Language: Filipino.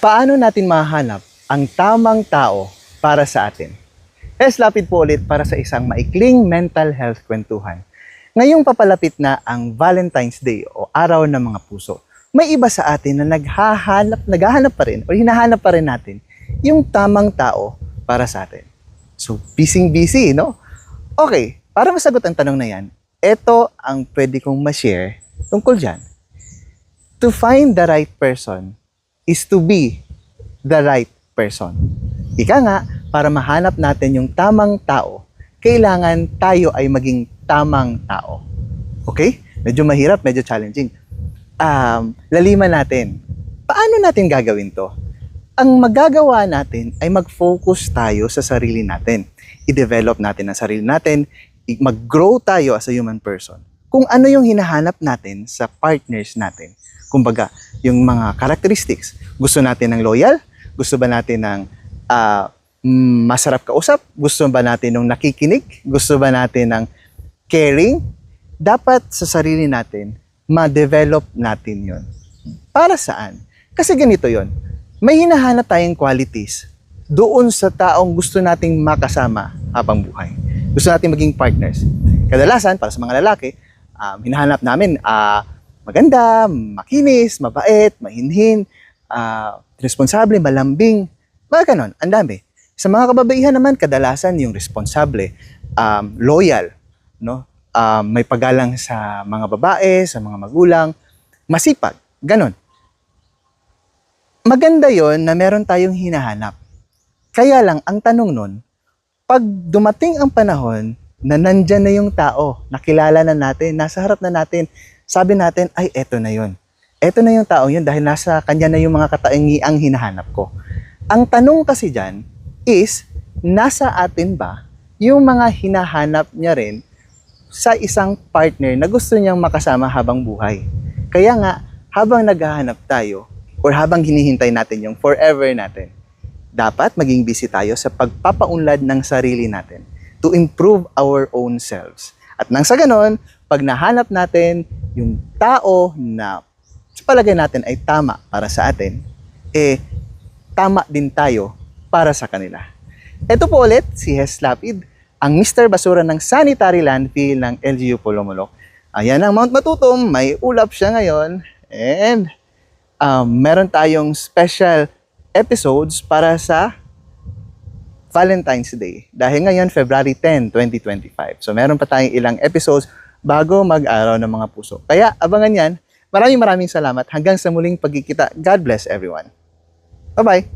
Paano natin mahanap ang tamang tao para sa atin? Lapid po ulit para sa isang maikling mental health kwentuhan. Ngayong papalapit na ang Valentine's Day o Araw ng Mga Puso, may iba sa atin na naghahanap pa rin o hinahanap pa rin natin yung tamang tao para sa atin. So, busy, no? Okay, para masagot ang tanong na yan, ito ang pwede kong ma-share tungkol dyan. To find the right person is to be the right person. Ika nga, para mahanap natin yung tamang tao, kailangan tayo ay maging tamang tao. Okay? Medyo mahirap, medyo challenging. Laliman natin. Paano natin gagawin to? Ang magagawa natin ay mag-focus tayo sa sarili natin. I-develop natin ang sarili natin, mag-grow tayo as a human person. Kung ano yung hinahanap natin sa partners natin. Kumbaga, yung mga characteristics. Gusto natin ng loyal? Gusto ba natin ng masarap kausap? Gusto ba natin ng nakikinig? Gusto ba natin ng caring? Dapat sa sarili natin, ma-develop natin yon. Para saan? Kasi ganito yon. May hinahanap tayong qualities doon sa taong gusto nating makasama habang buhay. Gusto nating maging partners. Kadalasan, para sa mga lalaki, hinahanap namin maganda, makinis, mabait, mahinhin, responsable, malambing, mga ganon, ang dami. Sa mga kababaihan naman, kadalasan yung responsable, loyal, no? May paggalang sa mga babae, sa mga magulang, masipag, ganon. Maganda yon na meron tayong hinahanap. Kaya lang, ang tanong nun, pag dumating ang panahon na nandyan na yung tao, nakilala na natin, nasa harap na natin, sabi natin, ay, eto na yun. Eto na yung taong yun dahil nasa kanya na yung mga kataingiang hinahanap ko. Ang tanong kasi dyan is, nasa atin ba yung mga hinahanap niya rin sa isang partner na gusto niyang makasama habang buhay? Kaya nga, habang naghahanap tayo or habang hinihintay natin yung forever natin, dapat maging busy tayo sa pagpapaunlad ng sarili natin to improve our own selves. At nang sa ganon, pag nahanap natin yung tao na sa palagay natin ay tama para sa atin, tama din tayo para sa kanila. Ito po ulit si Hes Lapid, ang Mr. Basura ng Sanitary Landfill ng LGU Polomolok. Ayan ang Mount Matutom, may ulap siya ngayon, and meron tayong special episodes para sa Valentine's Day. Dahil ngayon, February 10, 2025. So, meron pa tayong ilang episodes bago mag-araw ng mga puso. Kaya, abangan yan. Maraming salamat. Hanggang sa muling pagkikita. God bless everyone. Bye-bye!